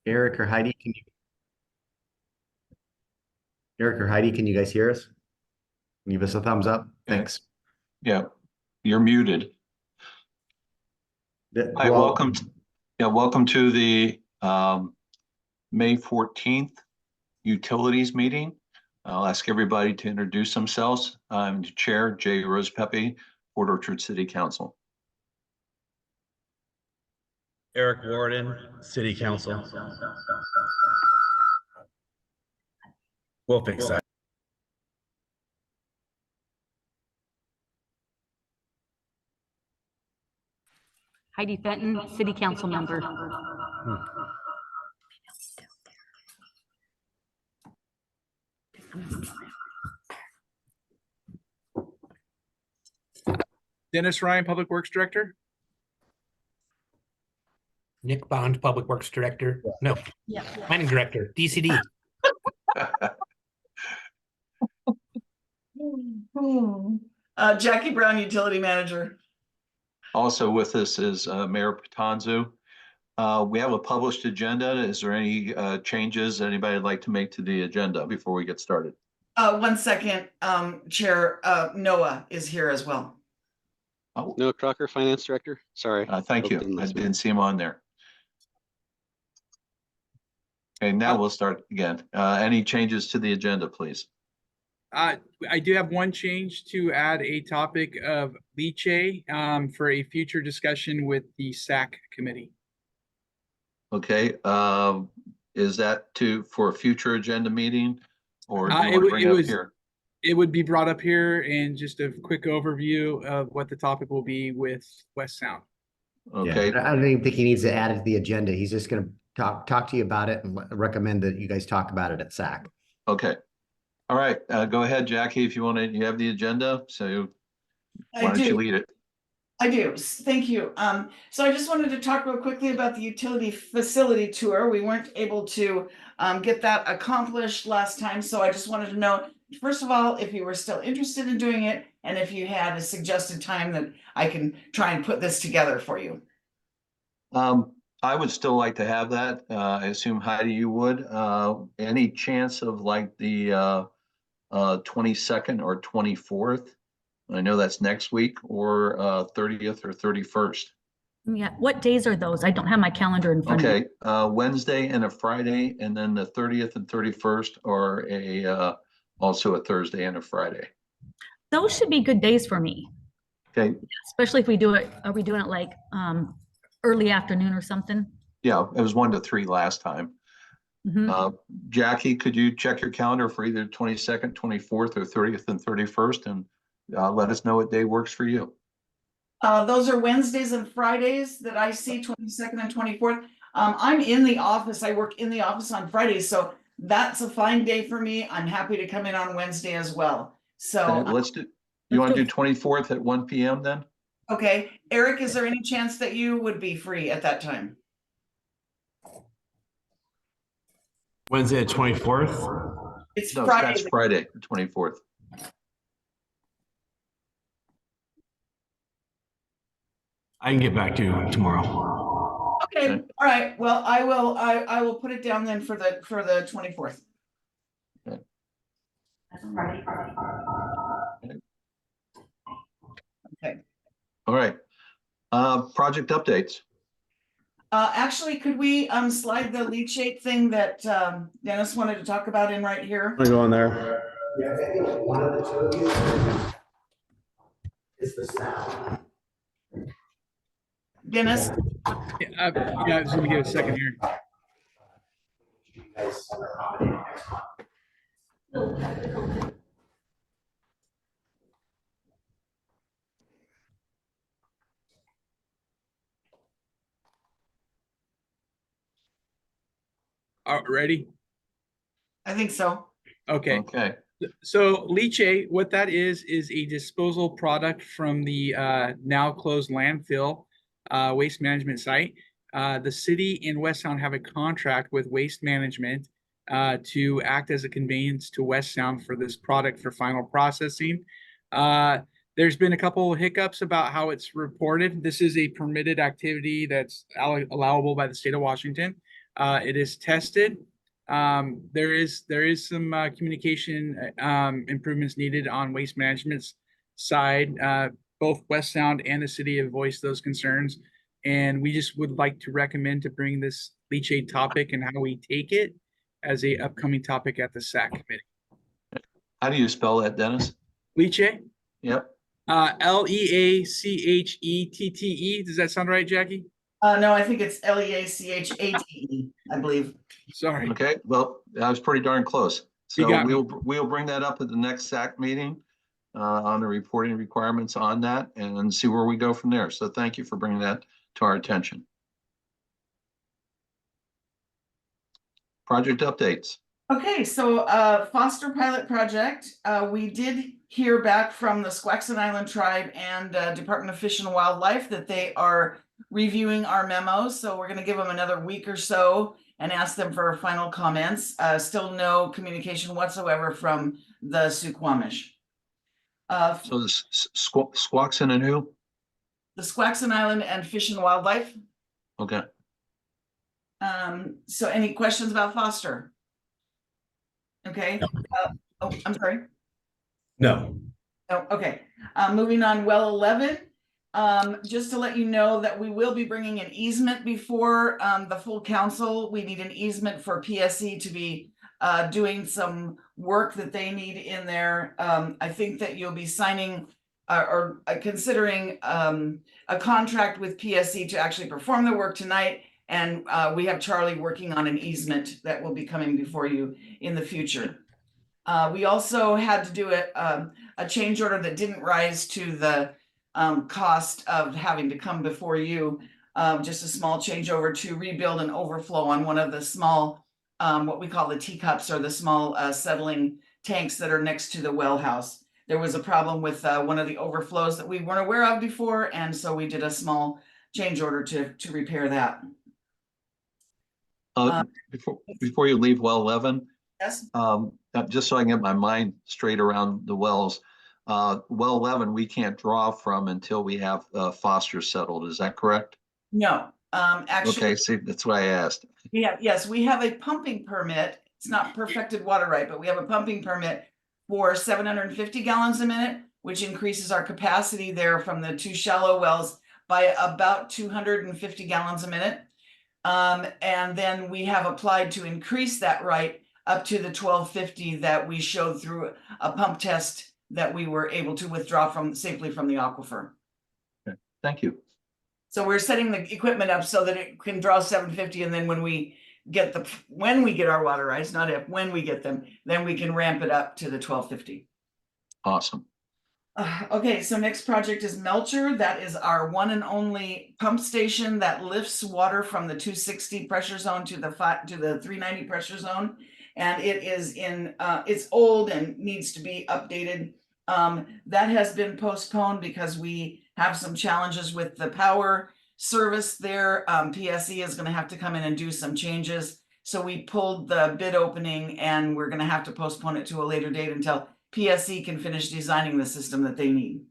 Eric or Heidi, can you guys hear us? Give us a thumbs up. Thanks. Yeah, you're muted. Hi, Well, welcome to the May 14th utilities meeting. I'll ask everybody to introduce themselves. I'm the Chair, Jay Rosepepe, Port Orchard City Council. Eric Warden, City Council. We'll fix that. Heidi Fenton, City Council member. Dennis Ryan, Public Works Director. Nick Bond, Public Works Director. No, Planning Director, DCD. Jackie Brown, Utility Manager. Also with us is Mayor Patanzu. We have a published agenda. Is there any changes anybody would like to make to the agenda before we get started? 1 second, Chair, Noah is here as well. Oh, Noah Crocker, Finance Director. Sorry. thank you. I didn't see him on there. Okay, now we'll start again. Any changes to the agenda, please? I do have one change to add a topic of leachate for a future discussion with the SAC committee. Okay, is that for a future agenda meeting or do you want to bring it up here? It would be brought up here in just a quick overview of what the topic will be with West Sound. Okay, I don't even think he needs to add it to the agenda. He's just going to talk to you about it and recommend that you guys talk about it at SAC. okay. All right, go ahead, Jackie, if you want to, you have the agenda, so why don't you lead it? I do. Thank you. So I just wanted to talk real quickly about the utility facility tour. We weren't able to get that accomplished last time. So I just wanted to know, first of all, if you were still interested in doing it and if you had a suggested time that I can try and put this together for you. I would still like to have that. I assume Heidi, you would. Any chance of like the 22nd or 24th? I know that's next week, or 30th or 31st. Yeah, what days are those? I don't have my calendar in front of me. Okay, Wednesday and a Friday, and then the 30th and 31st are also a Thursday and a Friday. Those should be good days for me, Okay, especially if we do it. Are we doing it like early afternoon or something? yeah, it was 1 to 3 last time. Mhm. Jackie, could you check your calendar for either 22nd, 24th, or 30th and 31st, and let us know what day works for you. Those are Wednesdays and Fridays that I see, 22nd and 24th. I'm in the office. I work in the office on Fridays, so that's a fine day for me. I'm happy to come in on Wednesday as well. So Okay, let's do, you want to do 24th at 1 p.m. then? okay, Eric, is there any chance that you would be free at that time? Wednesday, the 24th. It's No, Friday. that's Friday, the 24th. I can get back to you tomorrow. Okay, Okay. all right. Well, I will put it down then for the 24th. Okay. Okay. All right. Project updates. Actually, could we slide the leachate thing that Dennis wanted to talk about in right here? I'm going there. Yeah, I think one of the two of you is the sound. Dennis? Yeah, just let me give it a second here. Ready? I think so. Okay. Okay. So leachate, what that is a disposal product from the now closed landfill waste management site. The city and West Sound have a contract with Waste Management to act as a conveyance to West Sound for this product for final processing. There's been a couple of hiccups about how it's reported. This is a permitted activity that's allowable by the state of Washington. It is tested. There is some communication improvements needed on waste management's side. Both West Sound and the city have voiced those concerns. And we just would like to recommend to bring this leachate topic and how we take it as a upcoming topic at the SAC committee. How do you spell that, Dennis? Leachate, Yep. Leachettete. Does that sound right, Jackie? No, I think it's Leachate, I believe. Sorry. Okay, well, that was pretty darn close. You So got me. we'll bring that up at the next SAC meeting on the reporting requirements on that and see where we go from there. So thank you for bringing that to our attention. Project updates. Okay, so Foster Pilot Project, we did hear back from the Squaxin Island Tribe and Department of Fish and Wildlife that they are reviewing our memos. So we're gonna give them another week or so and ask them for final comments. Still no communication whatsoever from the Suquamish. So this Squaxin and who? The Squaxin Island and Fish and Wildlife. Okay. So any questions about Foster? Okay, oh, I'm sorry. No. Oh, okay, moving on, well 11. Just to let you know that we will be bringing an easement before the full council. We need an easement for PSE to be doing some work that they need in there. I think that you'll be signing or considering a contract with PSE to actually perform the work tonight. And we have Charlie working on an easement that will be coming before you in the future. We also had to do a change order that didn't rise to the cost of having to come before you. Just a small changeover to rebuild an overflow on one of the small, what we call the teacups, or the small settling tanks that are next to the well house. There was a problem with one of the overflows that we weren't aware of before, and so we did a small change order to repair that. Before you leave well 11, Yes. just so I can get my mind straight around the wells, well 11, we can't draw from until we have Foster settled. Is that correct? No, actually. Okay, see, that's why I asked. Yes, we have a pumping permit. It's not perfected water right, but we have a pumping permit for 750 gallons a minute, which increases our capacity there from the two shallow wells by about 250 gallons a minute. And then we have applied to increase that right up to the 1250 that we showed through a pump test that we were able to withdraw from safely from the aquifer. Okay, thank you. So we're setting the equipment up so that it can draw 750, and then when we get our water rights, not if, when we get them, then we can ramp it up to the 1250. Awesome. Okay, so next project is Melcher. That is our one and only pump station that lifts water from the 260 pressure zone to the 390 pressure zone. And it is it's old and needs to be updated. That has been postponed because we have some challenges with the power service there. PSE is going to have to come in and do some changes. So we pulled the bid opening, and we're going to have to postpone it to a later date until PSE can finish designing the system that they need.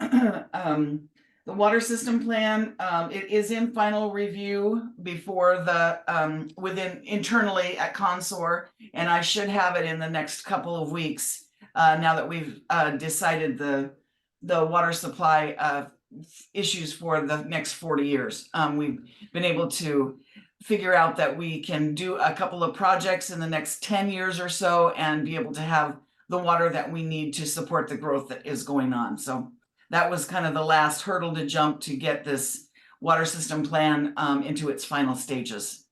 The water system plan, it is in final review before the internally at Consor, and I should have it in the next couple of weeks. Now that we've decided the water supply issues for the next 40 years, we've been able to figure out that we can do a couple of projects in the next 10 years or so and be able to have the water that we need to support the growth that is going on. So that was kind of the last hurdle to jump to get this water system plan into its final stages.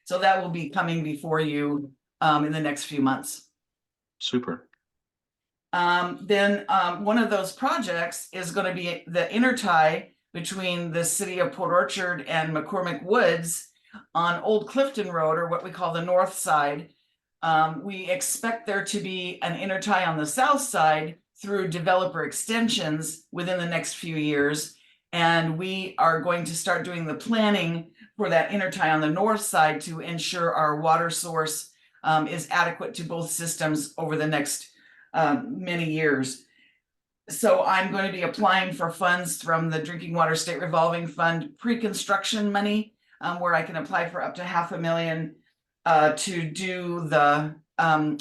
So that will be coming before you in the next few months. Super. Then one of those projects is going to be the intertie between the city of Port Orchard and McCormick Woods on Old Clifton Road, or what we call the north side. We expect there to be an intertie on the south side through developer extensions within the next few years. And we are going to start doing the planning for that intertie on the north side to ensure our water source is adequate to both systems over the next many years. So I'm going to be applying for funds from the Drinking Water State Revolving Fund pre-construction money where I can apply for up to $500,000 to do the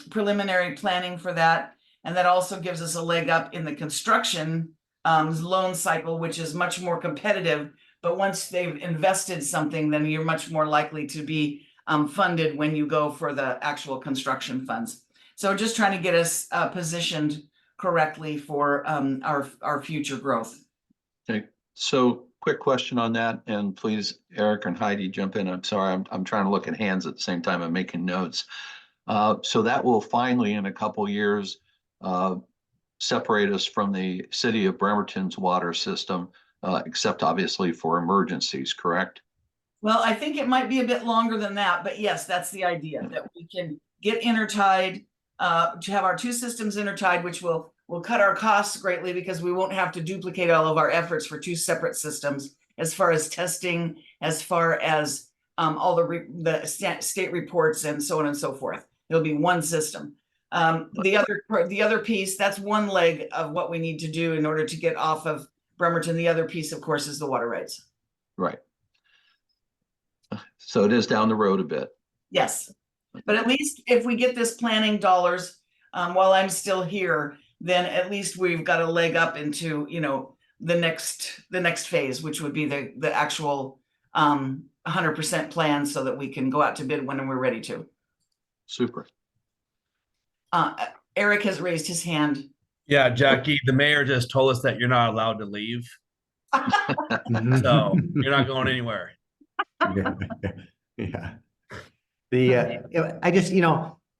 preliminary planning for that. And that also gives us a leg up in the construction loan cycle, which is much more competitive. But once they've invested something, then you're much more likely to be funded when you go for the actual construction funds. So just trying to get us positioned correctly for our future growth. Okay, so quick question on that, and please, Eric and Heidi, jump in. I'm sorry, I'm trying to look at hands at the same time I'm making notes. So that will finally, in a couple years, separate us from the city of Bremerton's water system, except obviously for emergencies, correct? Well, I think it might be a bit longer than that, but yes, that's the idea, that we can get intertied, to have our two systems intertied, which will cut our costs greatly because we won't have to duplicate all of our efforts for two separate systems as far as testing, as far as all the state reports and so on and so forth. It'll be one system. The other piece, that's one leg of what we need to do in order to get off of Bremerton. The other piece, of course, is the water rights. Right. So it is down the road a bit. Yes, but at least if we get this planning dollars while I'm still here, then at least we've got a leg up into, you know, the next phase, which would be the actual 100% plan, so that we can go out to bid when we're ready to. Super. Eric has raised his hand. Yeah, Jackie, the mayor just told us that you're not allowed to leave. So you're not going anywhere. Yeah. I just,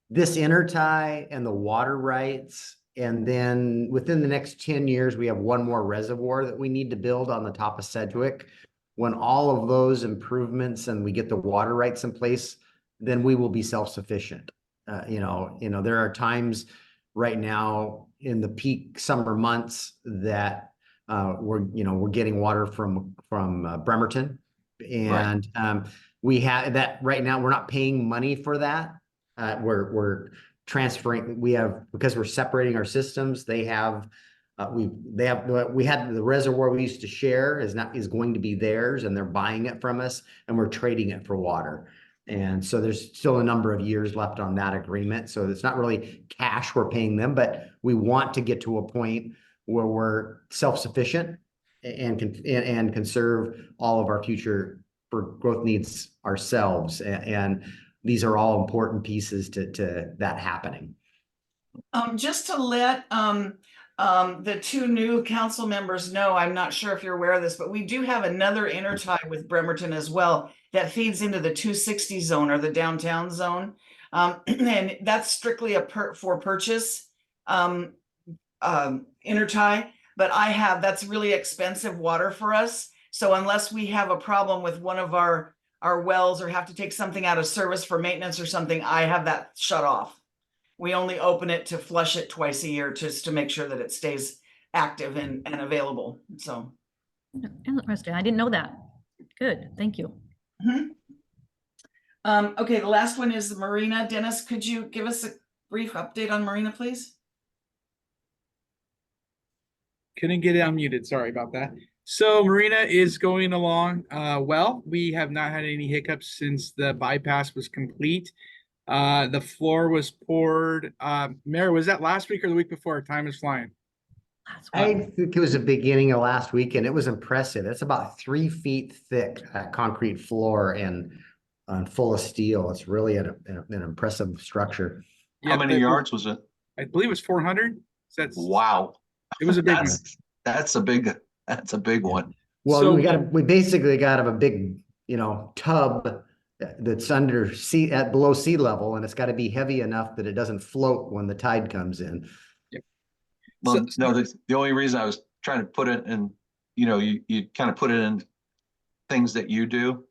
this intertie and the water rights, and then within the next 10 years, we have one more reservoir that we need to build on the top of Sedgwick. When all of those improvements and we get the water rights in place, then we will be self-sufficient. There are times right now in the peak summer months that we're getting water from Bremerton, and we have that right now. We're not paying money for that. We're transferring. Because we're separating our systems. We had the reservoir we used to share is going to be theirs, and they're buying it from us, and we're trading it for water. And so there's still a number of years left on that agreement. So it's not really cash we're paying them, but we want to get to a point where we're self-sufficient and can serve all of our future for growth needs ourselves. And these are all important pieces to that happening. Just to let the two new council members know, I'm not sure if you're aware of this, but we do have another intertie with Bremerton as well that feeds into the 260 zone, or the downtown zone. And that's strictly for purchase intertie, but that's really expensive water for us. So unless we have a problem with one of our wells, or have to take something out of service for maintenance or something, I have that shut off. We only open it to flush it twice a year, just to make sure that it stays active and available. So Interesting. I didn't know that. Good, thank you. Okay, the last one is the marina. Dennis, could you give us a brief update on marina, please? Couldn't get it unmuted. Sorry about that. So marina is going along well. We have not had any hiccups since the bypass was complete. The floor was poured. Mary, was that last week or the week before? Time is flying. I think it was the beginning of last week, and it was impressive. It's about 3 feet thick concrete floor and full of steel. It's really an impressive structure. How many yards was it? I believe it was 400. Wow. It was a big one. That's a big one. Well, So- we basically got a big, tub that's below sea level, and it's got to be heavy enough that it doesn't float when the tide comes in. Well, no, the only reason I was trying to put it in, you kind of put it in things that you do.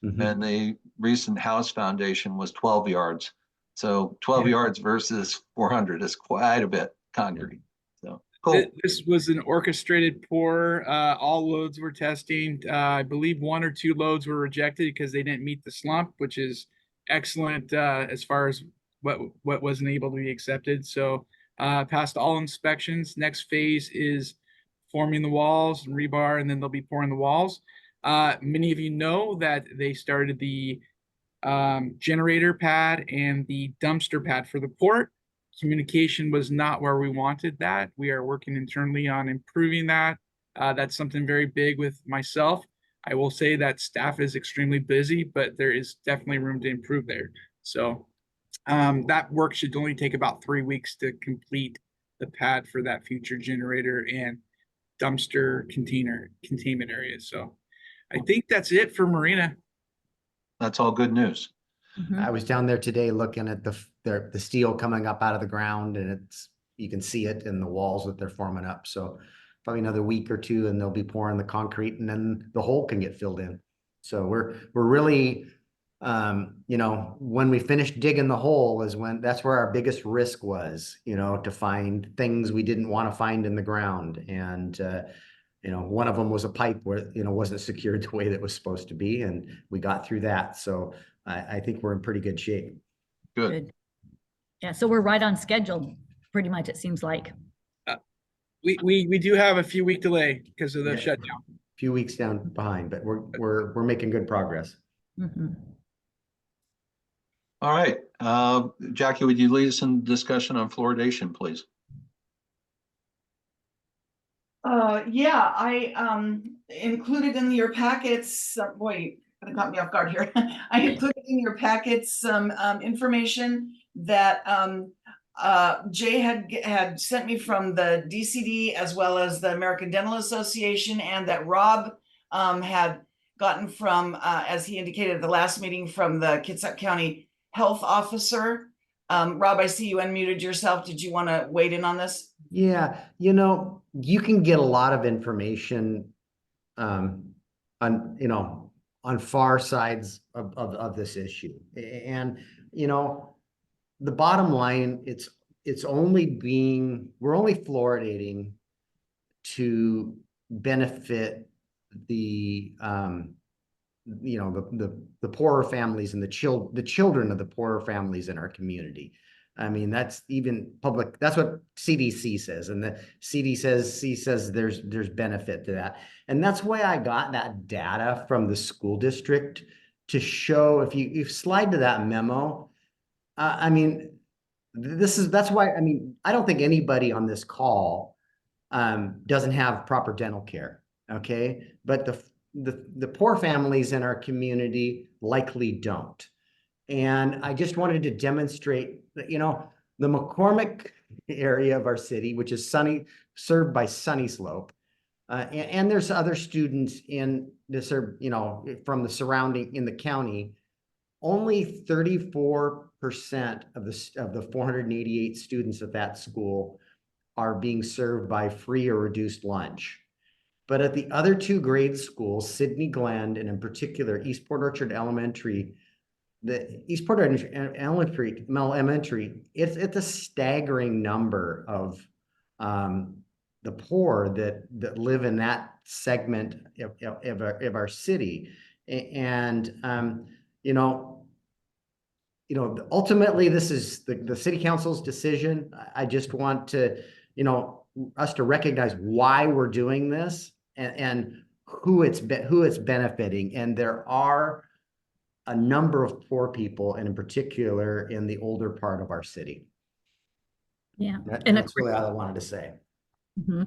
Mhm. And the recent house foundation was 12 yards. So 12 yards versus 400 is quite a bit concrete. So cool. This was an orchestrated pour. All loads were testing. I believe 1 or 2 loads were rejected because they didn't meet the slump, which is excellent as far as what wasn't able to be accepted. So passed all inspections. Next phase is forming the walls and rebar, and then they'll be pouring the walls. Many of you know that they started the generator pad and the dumpster pad for the port. Communication was not where we wanted that. We are working internally on improving that. That's something very big with myself. I will say that staff is extremely busy, but there is definitely room to improve there. So that work should only take about 3 weeks to complete the pad for that future generator and dumpster containment area. So I think that's it for Marina. That's all good news. Mhm. I was down there today looking at the steel coming up out of the ground, and you can see it in the walls that they're forming up. So probably another week or two and they'll be pouring the concrete, and then the hole can get filled in. So we're really, when we finished digging the hole that's where our biggest risk was, to find things we didn't want to find in the ground. And, one of them was a pipe where, wasn't secured the way that was supposed to be. And we got through that. So I think we're in pretty good shape. Good. Good. Yeah, so we're right on schedule, pretty much, it seems like. We do have a few week delay because of the Yeah. shutdown. Few weeks down behind, but we're making good progress. Mhm. All right. Jackie, would you lead us in discussion on fluoridation, please? Yeah, I included in your packets, boy, you caught me off guard here. I included in your packets some information that Jay had sent me from the DCD as well as the American Dental Association, and that Rob had gotten from, as he indicated at the last meeting, from the Kitsap County Health Officer. Rob, I see you unmuted yourself. Did you want to weigh in on this? Yeah, you can get a lot of information on far sides of this issue. And the bottom line, we're only fluoridating to benefit the poorer families and the children of the poorer families in our community. I mean, that's even public. That's what CDC says, and the CDC says there's benefit to that, and that's why I got that data from the school district to show. If you slide to that memo, I mean, that's why. I mean, I don't think anybody on this call doesn't have proper dental care. Okay, but the poor families in our community likely don't. And I just wanted to demonstrate that, the McCormick area of our city, which is served by Sunny Slope, and there's other students in this, from the surrounding in the county. Only 34% of the 488 students at that school are being served by free or reduced lunch. But at the other two grade schools, Sidney Glen and in particular East Port Orchard Elementary, the East Port Orchard Elementary, it's a staggering number of the poor that live in that segment of our city. And ultimately this is the city council's decision. I just want to, us to recognize why we're doing this and who it's benefiting. And there are a number of poor people, and in particular in the older part of our city. Yeah. That's really all I wanted to say. Mhm.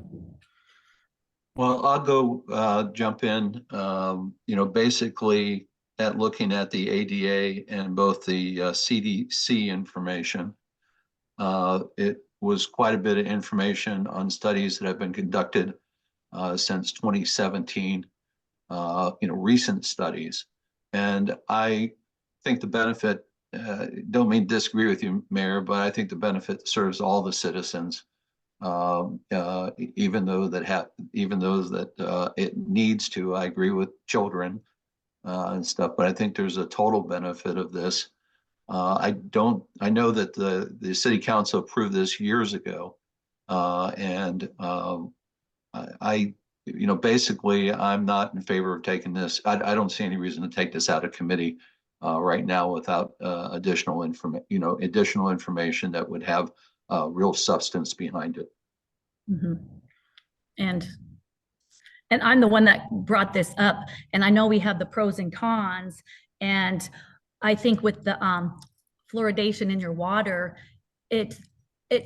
Well, I'll go jump in. Basically at looking at the ADA and both the CDC information, it was quite a bit of information on studies that have been conducted since 2017, recent studies. And I think the benefit, don't mean to disagree with you, Mayor, but I think the benefit serves all the citizens, even those that it needs to. I agree with children and stuff, but I think there's a total benefit of this. I know that the city council approved this years ago, and basically, I'm not in favor of taking this. I don't see any reason to take this out of committee right now without additional information that would have real substance behind it. Mhm. And and I'm the one that brought this up, and I know we have the pros and cons, and I think with the fluoridation in your water, it's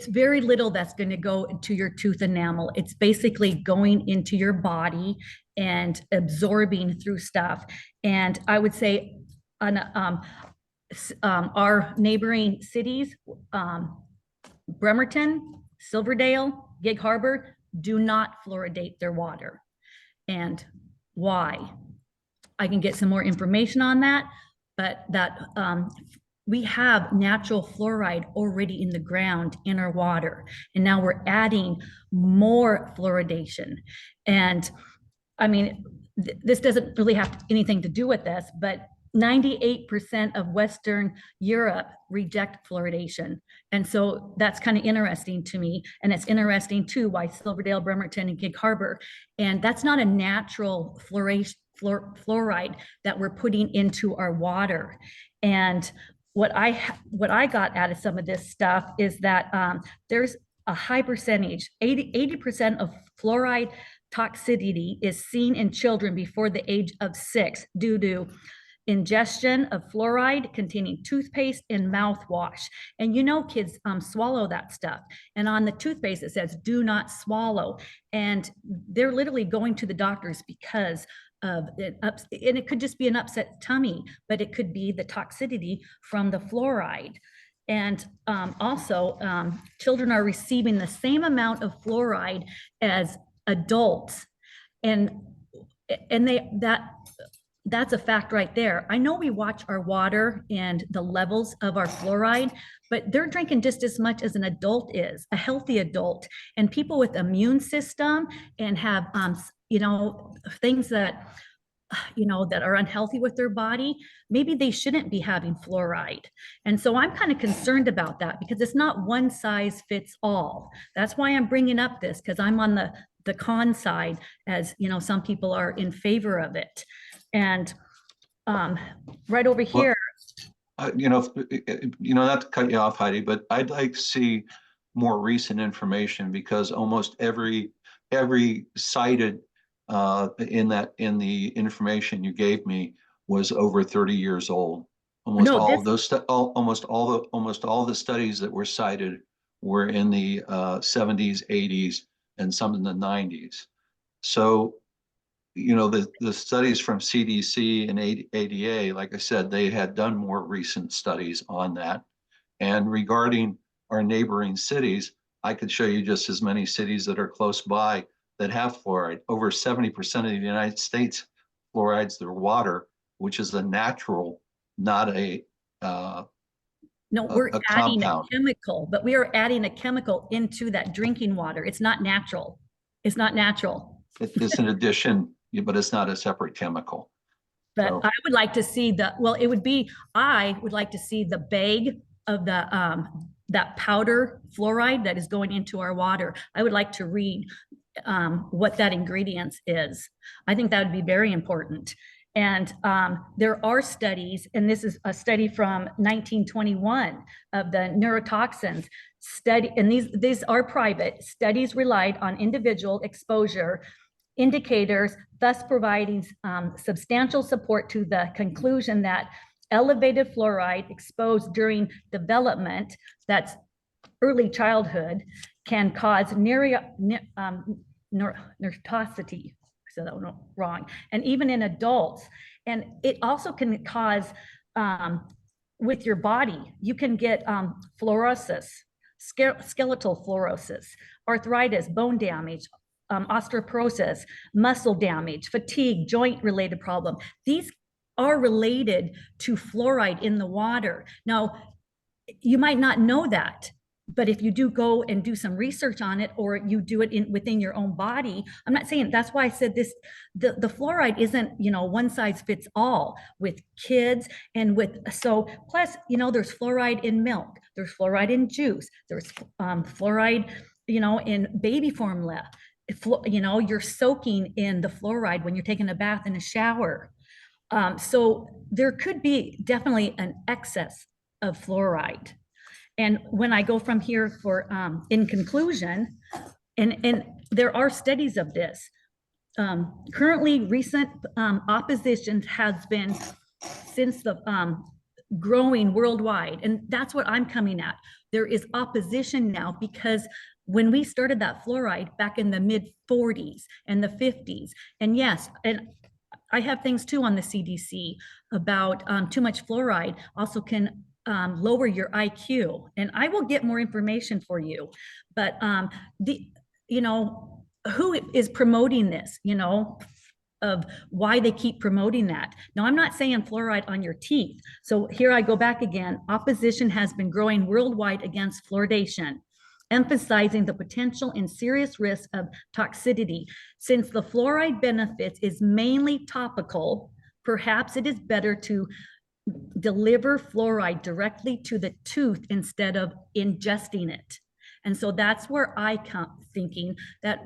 very little that's going to go into your tooth enamel. It's basically going into your body and absorbing through stuff. And I would say on our neighboring cities, Bremerton, Silverdale, Gig Harbor, do not fluoridate their water. And why? I can get some more information on that, but that we have natural fluoride already in the ground in our water. And now we're adding more fluoridation. And I mean, this doesn't really have anything to do with this, but 98% of Western Europe reject fluoridation. And so that's kind of interesting to me. And it's interesting too, why Silverdale, Bremerton, and Gig Harbor. And that's not a natural fluoride that we're putting into our water. And what I got out of some of this stuff is that there's a high percentage, 80% of fluoride toxicity is seen in children before the age of 6 due to ingestion of fluoride containing toothpaste and mouthwash. And you know, kids swallow that stuff. And on the toothpaste, it says, do not swallow. And they're literally going to the doctors because of it. And it could just be an upset tummy, but it could be the toxicity from the fluoride. And also, children are receiving the same amount of fluoride as adults. And that's a fact right there. I know we watch our water and the levels of our fluoride, but they're drinking just as much as an adult is, a healthy adult. And people with immune system and have, things that, that are unhealthy with their body, maybe they shouldn't be having fluoride. And so I'm kind of concerned about that because it's not one size fits all. That's why I'm bringing up this, because I'm on the con side, as some people are in favor of it. And right over here. Not to cut you off, Heidi, but I'd like to see more recent information because almost every cited in the information you gave me was over 30 years old. Almost all the studies that were cited were in the 70s, 80s, and some in the 90s. So the studies from CDC and ADA, like I said, they had done more recent studies on that. And regarding our neighboring cities, I could show you just as many cities that are close by that have fluoride. Over 70% of the United States fluorides their water, which is a natural, not a we're adding compound. a chemical, but we are adding a chemical into that drinking water. It's not natural. It's not natural. It's an addition, but it's not a separate chemical. But So- I would like to see I would like to see the bag of the that powder fluoride that is going into our water. I would like to read what that ingredient is. I think that would be very important. And there are studies, and this is a study from 1921 of the neurotoxins study, and these are private. Studies relied on individual exposure indicators, thus providing substantial support to the conclusion that elevated fluoride exposed during development, that's early childhood, can cause neurotoxicity. So that was wrong. And even in adults. And it also can cause, with your body, you can get fluorosis, skeletal fluorosis, arthritis, bone damage, osteoporosis, muscle damage, fatigue, joint-related problem. These are related to fluoride in the water. Now, you might not know that, but if you do go and do some research on it, or you do it within your own body, I'm not saying, that's why I said this, the fluoride isn't, one size fits all with kids and plus, there's fluoride in milk, there's fluoride in juice, there's fluoride, in baby formula. You're soaking in the fluoride when you're taking a bath in a shower. So there could be definitely an excess of fluoride. And when I go from here for, in conclusion, and there are studies of this, currently recent opposition has been since the growing worldwide, and that's what I'm coming at. There is opposition now because when we started that fluoride back in the mid 40s and the 50s, and yes, and I have things too on the CDC about too much fluoride also can lower your IQ, and I will get more information for you. But you know, who is promoting this? You know, of why they keep promoting that. Now, I'm not saying fluoride on your teeth. So here I go back again. Opposition has been growing worldwide against fluoridation, emphasizing the potential and serious risk of toxicity. Since the fluoride benefits is mainly topical, perhaps it is better to deliver fluoride directly to the tooth instead of ingesting it. And so that's where I come thinking that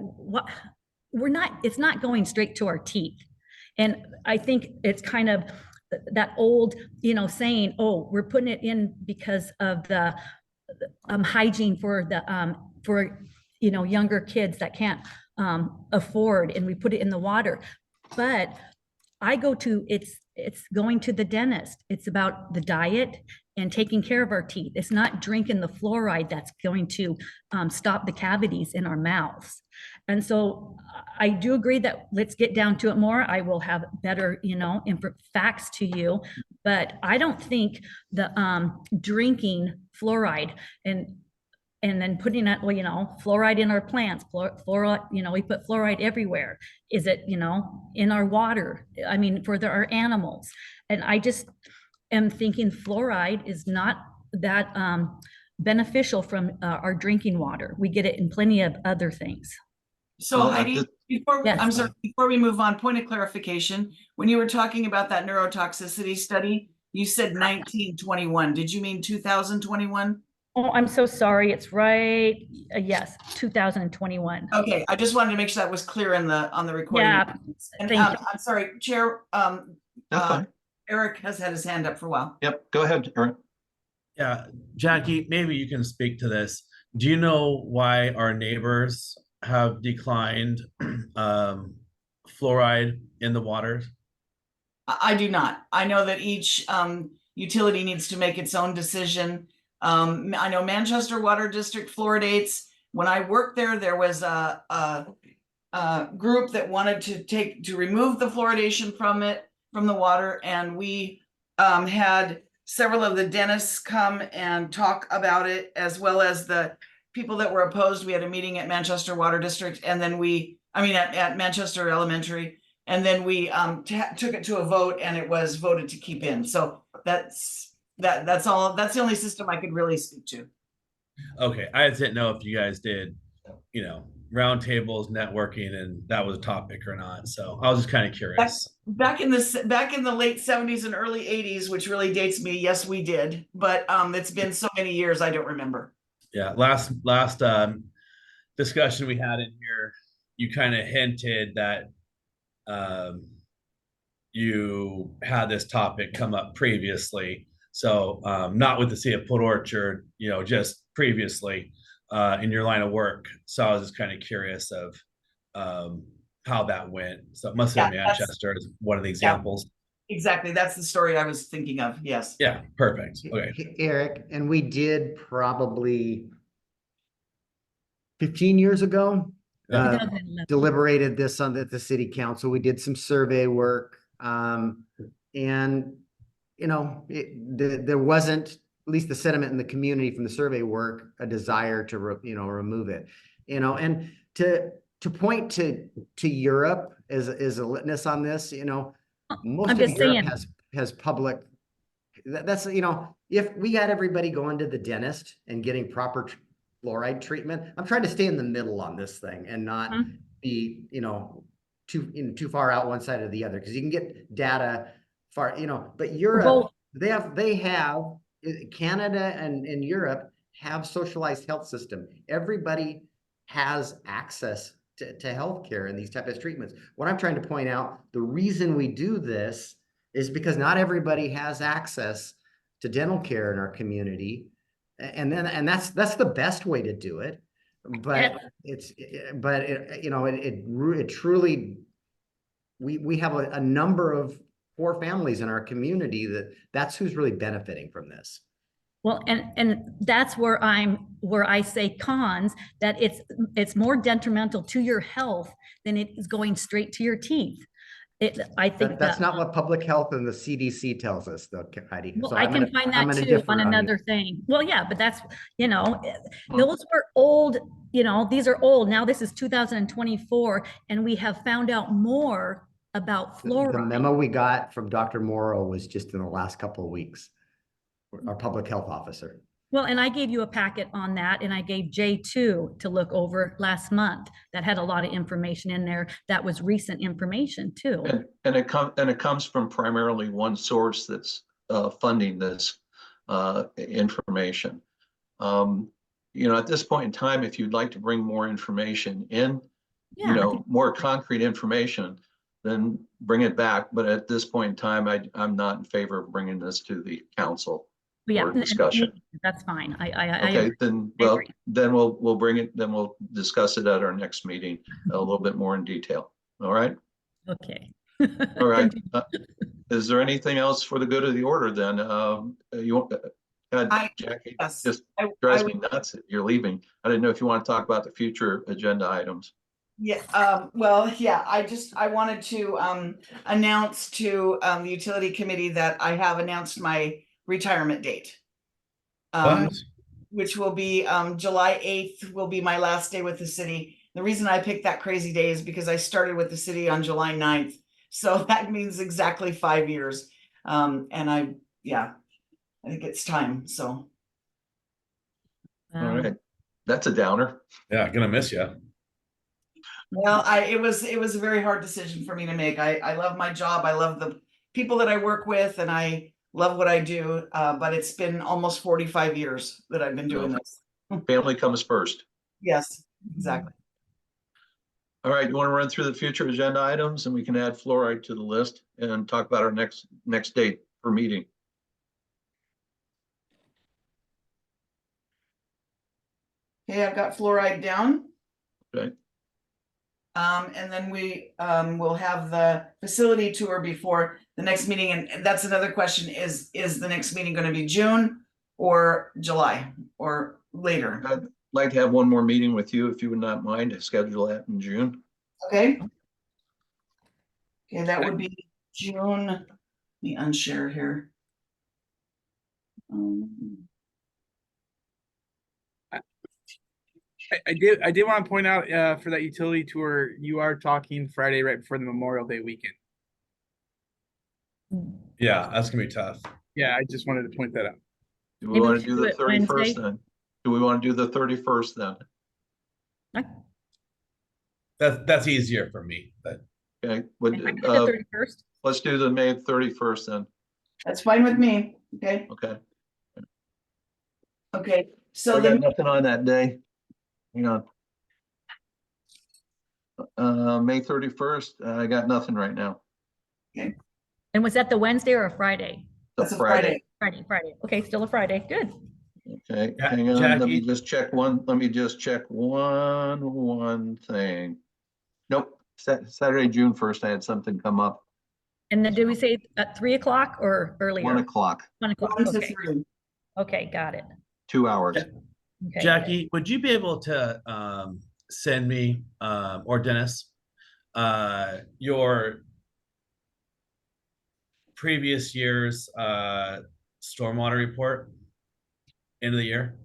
it's not going straight to our teeth. And I think it's kind of that old, you know, saying, oh, we're putting it in because of the hygiene for the you know, younger kids that can't afford, and we put it in the water. But I go to, it's going to the dentist. It's about the diet and taking care of our teeth. It's not drinking the fluoride that's going to stop the cavities in our mouths. And so I do agree that let's get down to it more. I will have better, you know, facts to you, but I don't think the drinking fluoride and then putting that, well, you know, fluoride in our plants, fluoride, you know, we put fluoride everywhere. Is it, you know, in our water? I mean, for our animals. And I just am thinking fluoride is not that beneficial from our drinking water. We get it in plenty of other things. So Well, Heidi, Yes. I'm sorry, before we move on, point of clarification, when you were talking about that neurotoxicity study, you said 1921. Did you mean 2021? Oh, I'm so sorry. It's right. Yes, 2021. Okay, I just wanted to make sure that was clear on the recording. Yeah, And thank you. I'm sorry, Chair, That's fine. Eric has had his hand up for a while. Yep, go ahead, Eric. Yeah, Jackie, maybe you can speak to this. Do you know why our neighbors have declined fluoride in the water? I do not. I know that each utility needs to make its own decision. I know Manchester Water District fluoridates. When I worked there, there was a group that wanted to remove the fluoridation from the water, and we had several of the dentists come and talk about it, as well as the people that were opposed. We had a meeting at Manchester Water District, and then at Manchester Elementary, and then we took it to a vote, and it was voted to keep in. So that's all. That's the only system I could really speak to. Okay, I just didn't know if you guys did, you know, roundtables, networking, and that was a topic or not. So I was just kind of curious. Back in the late 70s and early 80s, which really dates me, yes, we did. But it's been so many years, I don't remember. Yeah, last discussion we had in here, you kind of hinted that you had this topic come up previously. So not with the City of Port Orchard, you know, just previously in your line of work. So I was just kind of curious of how that went. So it must have been Manchester as one of the examples. Exactly. That's the story I was thinking of. Yes. Yeah, perfect. Okay. Eric, and we did probably 15 years ago, 2011. deliberated this on the city council. We did some survey work. And, you know, there wasn't, at least the sentiment in the community from the survey work, a desire to, remove it, you know, and to point to Europe as a litmus on this, you know, most I'm of just Europe saying. has public, that's, you know, if we had everybody going to the dentist and getting proper fluoride treatment, I'm trying to stay in the middle on this thing and not be, you know, too far out one side or the other, because you can get data far, you know, but Europe, Well, they have Canada and Europe have socialized health system. Everybody has access to healthcare and these types of treatments. What I'm trying to point out, the reason we do this is because not everybody has access to dental care in our community. And that's the best way to do it. But it truly we have a number of poor families in our community that's who's really benefiting from this. Well, and that's where I say cons, that it's more detrimental to your health than it is going straight to your teeth. I think That's that, not what public health and the CDC tells us, though, Heidi. well, So I I'm can gonna- find I'm that gonna too differ on you. another thing. Well, yeah, but that's, those were old, these are old. Now this is 2024, and we have found out more about The fluoride. memo we got from Dr. Morrow was just in the last couple of weeks. Our public health officer. Well, and I gave you a packet on that, and I gave J2 to look over last month. That had a lot of information in there. That was recent information too. And it comes from primarily one source that's funding this information. At this point in time, if you'd like to bring more information in, Yeah, more concrete information, then bring it back. But at this point in time, I'm not in favor of bringing this to the council yeah, for discussion. that's fine. I Okay, agree. then, I well, agree. then we'll bring it, then we'll discuss it at our next meeting a little bit more in detail. All right? Okay. All right. Is there anything else for the good of the order then? Jackie, Yes. just I drives would- me nuts that you're leaving. I didn't know if you want to talk about the future agenda items. Yeah, well, yeah, I wanted to announce to the utility committee that I have announced my retirement date. What? Which will be July 8th will be my last day with the city. The reason I picked that crazy day is because I started with the city on July 9th. So that means exactly 5 years. And I think it's time, so. All right. That's a downer. Yeah, gonna miss you. Well, it was a very hard decision for me to make. I love my job. I love the people that I work with, and I love what I do. But it's been almost 45 years that I've been doing this. Family comes first. Yes, exactly. All right, you want to run through the future agenda items and we can add fluoride to the list and talk about our next date for meeting. Okay, I've got fluoride down. Okay. And then we will have the facility tour before the next meeting. And that's another question, is the next meeting going to be June or July or later? I'd like to have one more meeting with you, if you would not mind, to schedule that in June. Okay. Okay, that would be June. Let me unshare here. I did want to point out for that utility tour, you are talking Friday right before the Memorial Day weekend. Yeah, that's gonna be tough. Yeah, I just wanted to point that out. Do we Maybe we want to should do do the it 31st Wednesday. then? Do we want to do the 31st then? That's easier for me, but Okay, I can do the 31st. let's do the May 31st then. That's fine with me. Okay, Okay. okay. So I got then, nothing on that day. Hang on. May 31st, I got nothing right now. And was that the Wednesday or a Friday? that's a Friday. Friday. Okay, still a Friday. Good. Okay, Ja- hang on, let me Jackie? just check one thing. Nope, Saturday, June 1st, I had something come up, And then did we say at 3 o'clock or earlier? 1 o'clock, 1 o'clock. 1 to Okay. 3. Okay, got it. 2 hours. Okay. Jackie, would you be able to send me or Dennis your previous year's stormwater report end of the year?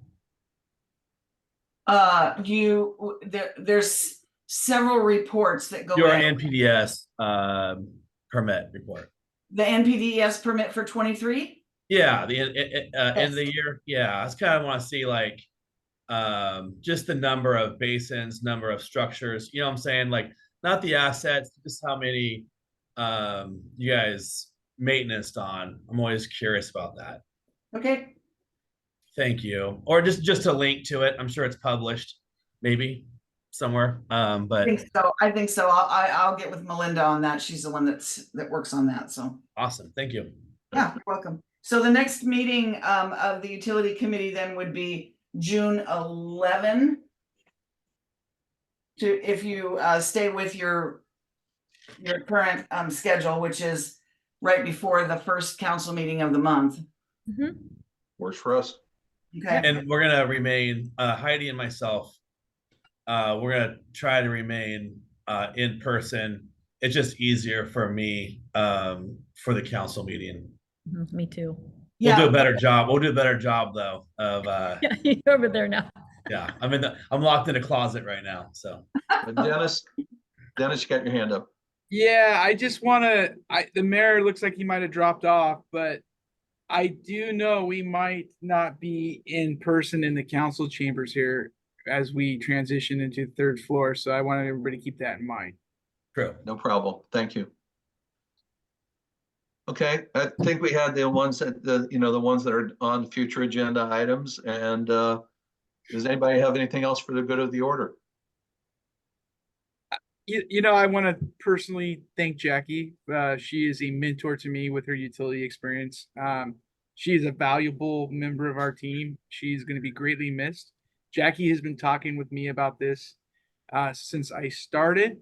There's several reports that go Your in. NPDS permit report. The NPDES permit for 23? Yeah, the end of the year. Yeah, I just kind of want to see like just the number of basins, number of structures. You know what I'm saying? Like not the assets, just how many you guys maintenanced on. I'm always curious about that. Okay, Thank you. Or just to link to it. I'm sure it's published, maybe somewhere. I But think so. I'll get with Melinda on that. She's the one that works on that, so. awesome. Thank you. Yeah, you're welcome. So the next meeting of the utility committee then would be June 11. If you stay with your your current schedule, which is right before the first council meeting of the month. Mhm. Works for us. Okay, And we're gonna remain, Heidi and myself, we're gonna try to remain in person. It's just easier for me for the council meeting. Mhm, Me too. We'll do yeah, a better job. We'll do a better job though of Yeah, you're over there now. yeah. I'm locked in a closet right now. So Dennis, you got your hand up. Yeah, I just wanna, the mayor looks like he might have dropped off, but I do know we might not be in person in the council chambers here as we transition into the third floor, so I wanted everybody to keep that in mind. true. No problem. Thank you. Okay, I think we had the ones that, the ones that are on future agenda items. And does anybody have anything else for the good of the order? I want to personally thank Jackie. She is a mentor to me with her utility experience. She is a valuable member of our team. She's going to be greatly missed. Jackie has been talking with me about this since I started.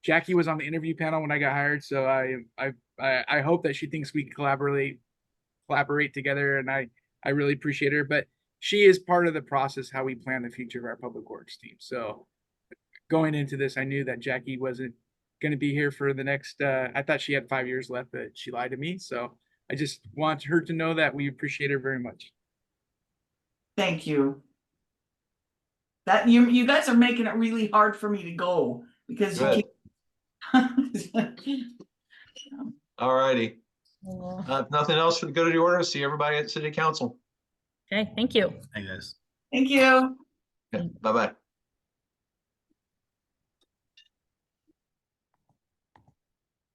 Jackie was on the interview panel when I got hired, so I hope that she thinks we can collaborate together, and I really appreciate her. But she is part of the process how we plan the future of our public works team. So going into this, I knew that Jackie wasn't going to be here for the next, I thought she had 5 years left, but she lied to me. So I just want her to know that we appreciate her very much. thank you. That you guys are making it really hard for me to go because you Good. keep. All righty. Oh, If nothing else for the good of the order, see everybody at city council. Okay, thank you. Hey guys. Thank you. Okay, bye-bye.